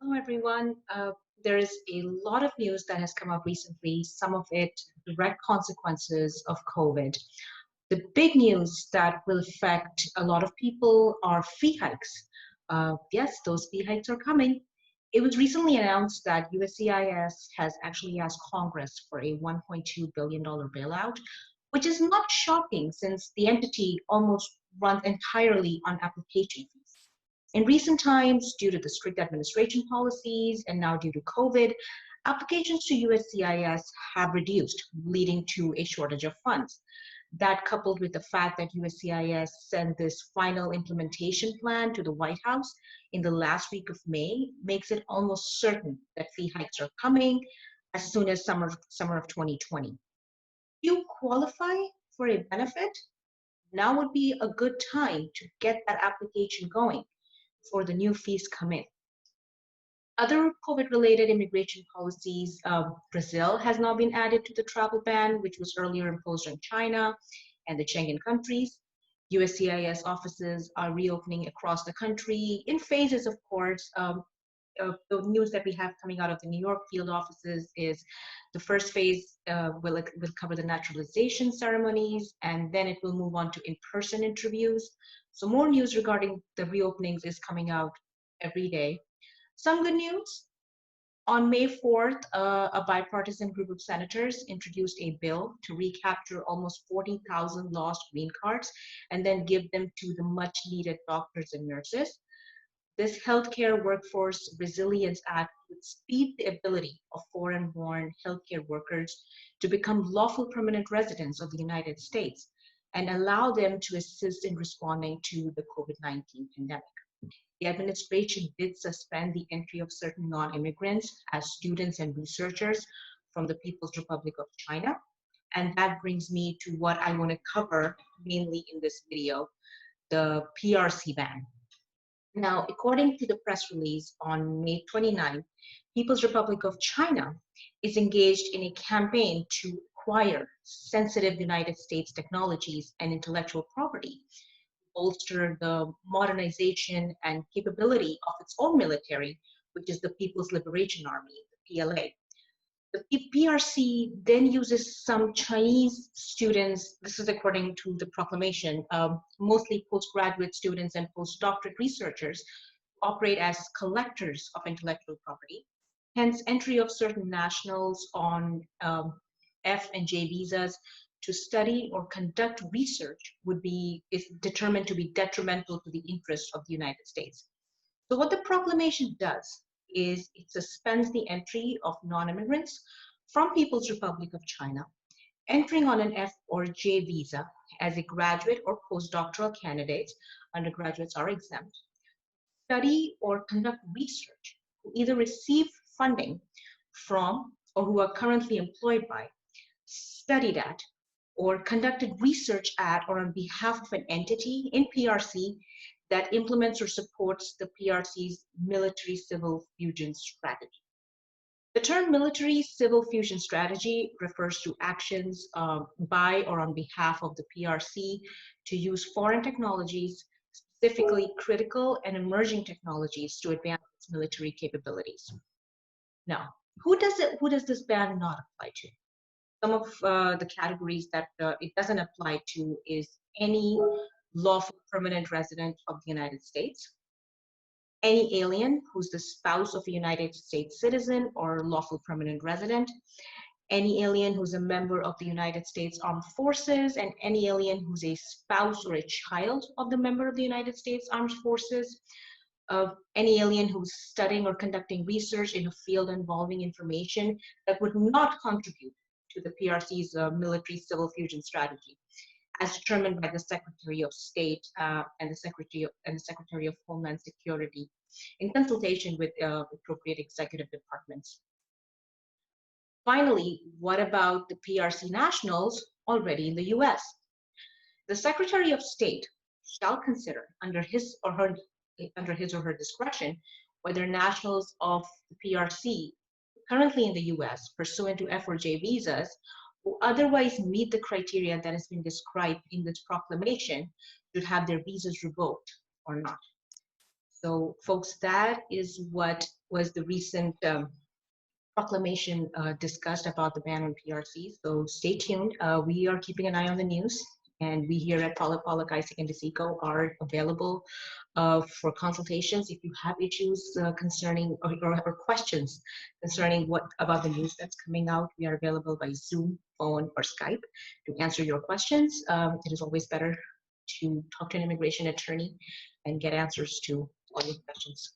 Hello, everyone. There is a lot of news that has come up recently, some of it direct consequences of COVID. The big news that will affect a lot of people are fee hikes. Yes, those fee hikes are coming. It was recently announced that USCIS has actually asked Congress for a $1.2 billion bailout, which is not shocking since the entity almost runs entirely on application fees. In recent times, due to the strict administration policies and now due to COVID, applications to USCIS have reduced, leading to a shortage of funds. That, coupled with the fact that USCIS sent this final implementation plan to the White House in the last week of May, makes it almost certain that fee hikes are coming as soon as summer of 2020. If you qualify for a benefit, now would be a good time to get that application going before the new fees come in. Other COVID-related immigration policies, Brazil has now been added to the travel ban, which was earlier imposed on China and the Schengen countries. USCIS offices are reopening across the country in phases, of course. The news that we have coming out of the New York field offices is the first phase will cover the naturalization ceremonies, and then it will move on to in-person interviews. So more news regarding the reopenings is coming out every day. Some good news. On May 4th, a bipartisan group of senators introduced a bill to recapture almost 40,000 lost green cards and then give them to the much needed doctors and nurses. This Healthcare Workforce Resilience Act would speed the ability of foreign-born healthcare workers to become lawful permanent residents of the United States and allow them to assist in responding to the COVID-19 pandemic. The administration did suspend the entry of certain non-immigrants as students and researchers from the People's Republic of China. And that brings me to what I want to cover mainly in this video, the PRC ban. Now, according to the press release on May 29, People's Republic of China is engaged in a campaign to acquire sensitive United States technologies and intellectual property, bolster the modernization and capability of its own military, which is the People's Liberation Army, the PLA. The PRC then uses some Chinese students, this is according to the proclamation, mostly postgraduate students and postdoctorate researchers, operate as collectors of intellectual property. Hence, entry of certain nationals on F and J visas to study or conduct research is determined to be detrimental to the interests of the United States. So what the proclamation does is it suspends the entry of non-immigrants from People's Republic of China entering on an F or J visa as a graduate or postdoctoral candidate. Undergraduates are exempt. Study or conduct research who either receive funding from or who are currently employed by, studied at, or conducted research at or on behalf of an entity in PRC that implements or supports the PRC's military-civil fusion strategy. The term military-civil fusion strategy refers to actions by or on behalf of the PRC to use foreign technologies, specifically critical and emerging technologies, to advance its military capabilities. Now, who does this ban not apply to? Some of the categories that it doesn't apply to is any lawful permanent resident of the United States, any alien who's the spouse of a United States citizen or lawful permanent resident, any alien who's a member of the United States Armed Forces, and any alien who's a spouse or a child of the member of the United States Armed Forces, any alien who's studying or conducting research in a field involving information that would not contribute to the PRC's military-civil fusion strategy, as determined by the Secretary of State and the Secretary of Homeland Security in consultation with appropriate executive departments. Finally, what about the PRC nationals already in the US? The Secretary of State shall consider under his or her discretion whether nationals of the PRC currently in the US pursuant to F or J visas who otherwise meet the criteria that has been described in this proclamation should have their visas revoked or not. So, folks, that is what was the recent proclamation discussed about the ban on PRC. So stay tuned. We are keeping an eye on the news, and we here at Isaac and DeSico are available for consultations. If you have issues concerning or questions concerning what about the news that's coming out, we are available by Zoom, phone, or Skype to answer your questions. It is always better to talk to an immigration attorney and get answers to all your questions.